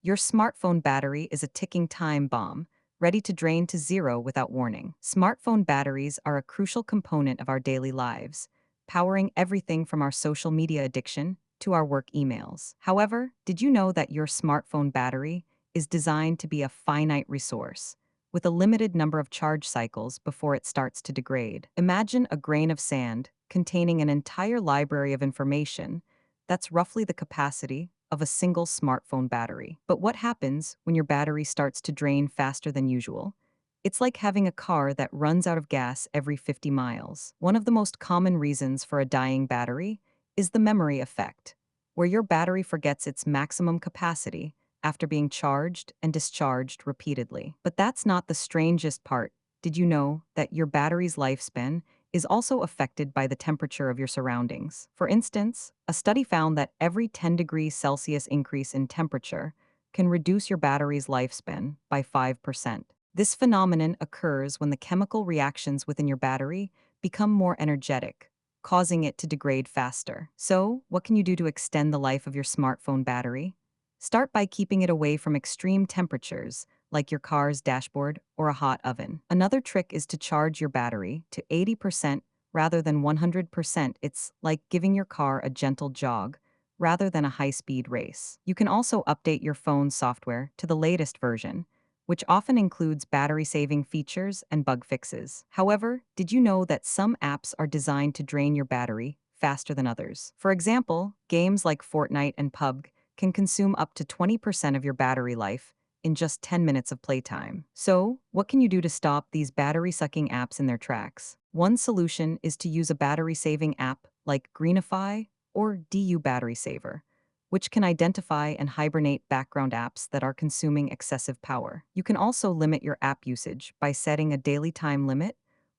Your smartphone battery is a ticking time bomb, ready to drain to zero without warning. Smartphone batteries are a crucial component of our daily lives, powering everything from our social media addiction to our work emails. However, did you know that your smartphone battery is designed to be a finite resource, with a limited number of charge cycles before it starts to degrade? Imagine a grain of sand containing an entire library of information that's roughly the capacity of a single smartphone battery. But what happens when your battery starts to drain faster than usual? It's like having a car that runs out of gas every 50 miles. One of the most common reasons for a dying battery is the memory effect, where your battery forgets its maximum capacity after being charged and discharged repeatedly. But that's not the strangest part. Did you know that your battery's lifespan is also affected by the temperature of your surroundings? For instance, a study found that every 10 degrees Celsius increase in temperature can reduce your battery's lifespan by 5%. This phenomenon occurs when the chemical reactions within your battery become more energetic, causing it to degrade faster. So, what can you do to extend the life of your smartphone battery? Start by keeping it away from extreme temperatures, like your car's dashboard or a hot oven. Another trick is to charge your battery to 80% rather than 100%. It's like giving your car a gentle jog rather than a high-speed race. You can also update your phone's software to the latest version, which often includes battery-saving features and bug fixes. However, did you know that some apps are designed to drain your battery faster than others? For example, games like Fortnite and PUBG can consume up to 20% of your battery life in just 10 minutes of playtime. So, what can you do to stop these battery-sucking apps in their tracks? One solution is to use a battery-saving app like Greenify or DU Battery Saver, which can identify and hibernate background apps that are consuming excessive power. You can also limit your app usage by setting a daily time limit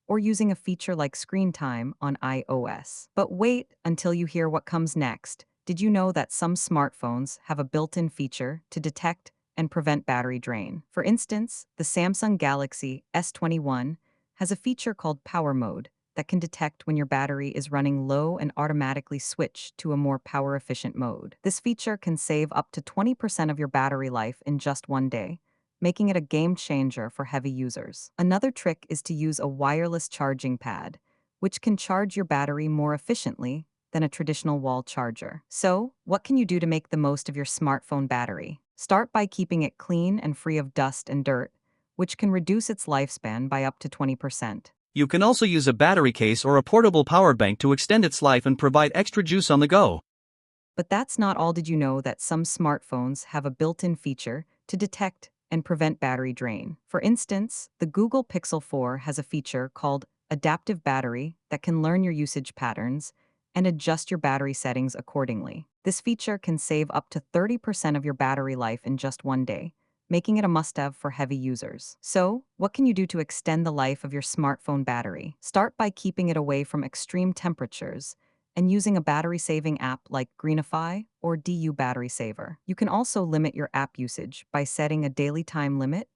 or using a feature like Screen Time on iOS. But wait until you hear what comes next. Did you know that some smartphones have a built-in feature to detect and prevent battery drain? For instance, the Samsung Galaxy S21 has a feature called Power Mode that can detect when your battery is running low and automatically switch to a more power-efficient mode. This feature can save up to 20% of your battery life in just one day, making it a game changer for heavy users. Another trick is to use a wireless charging pad, which can charge your battery more efficiently than a traditional wall charger. So, what can you do to make the most of your smartphone battery? Start by keeping it clean and free of dust and dirt, which can reduce its lifespan by up to 20%. You can also use a battery case or a portable power bank to extend its life and provide extra juice on the go. But that's not all. Did you know that some smartphones have a built-in feature to detect and prevent battery drain? For instance, the Google Pixel 4 has a feature called Adaptive Battery that can learn your usage patterns and adjust your battery settings accordingly. This feature can save up to 30% of your battery life in just one day, making it a must-have for heavy users. So, what can you do to extend the life of your smartphone battery? Start by keeping it away from extreme temperatures and using a battery-saving app like Greenify or DU Battery Saver. You can also limit your app usage by setting a daily time limit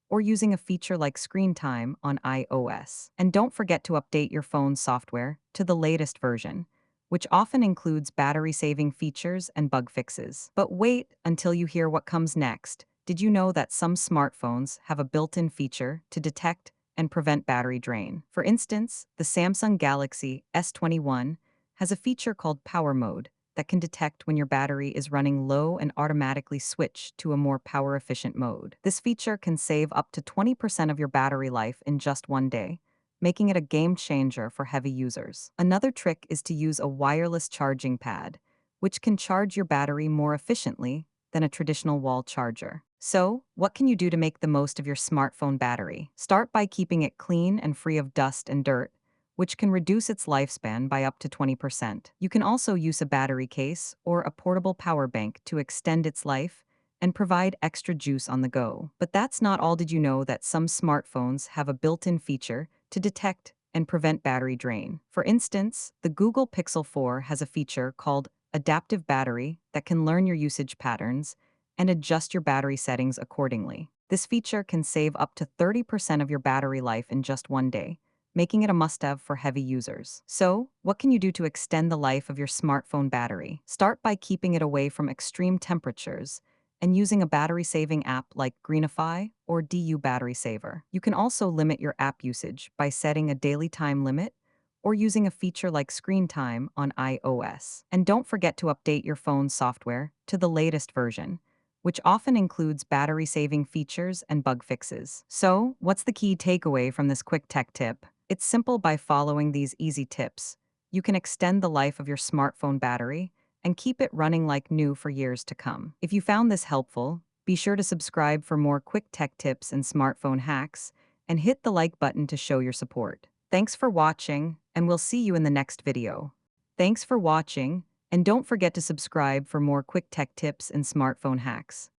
or using a feature like Screen Time on iOS. And don't forget to update your phone's software to the latest version, which often includes battery-saving features and bug fixes. But wait until you hear what comes next. Did you know that some smartphones have a built-in feature to detect and prevent battery drain? For instance, the Samsung Galaxy S21 has a feature called Power Mode that can detect when your battery is running low and automatically switch to a more power-efficient mode. This feature can save up to 20% of your battery life in just one day, making it a game changer for heavy users. Another trick is to use a wireless charging pad, which can charge your battery more efficiently than a traditional wall charger. So, what can you do to make the most of your smartphone battery? Start by keeping it clean and free of dust and dirt, which can reduce its lifespan by up to 20%. You can also use a battery case or a portable power bank to extend its life and provide extra juice on the go. But that's not all. Did you know that some smartphones have a built-in feature to detect and prevent battery drain? For instance, the Google Pixel 4 has a feature called Adaptive Battery that can learn your usage patterns and adjust your battery settings accordingly. This feature can save up to 30% of your battery life in just one day, making it a must-have for heavy users. So, what can you do to extend the life of your smartphone battery? Start by keeping it away from extreme temperatures and using a battery-saving app like Greenify or DU Battery Saver. You can also limit your app usage by setting a daily time limit or using a feature like Screen Time on iOS. And don't forget to update your phone's software to the latest version, which often includes battery-saving features and bug fixes. So, what's the key takeaway from this quick tech tip? It's simple. By following these easy tips, you can extend the life of your smartphone battery and keep it running like new for years to come. If you found this helpful, be sure to subscribe for more quick tech tips and smartphone hacks, and hit the like button to show your support. Thanks for watching, and we'll see you in the next video. Thanks for watching, and don't forget to subscribe for more quick tech tips and smartphone hacks.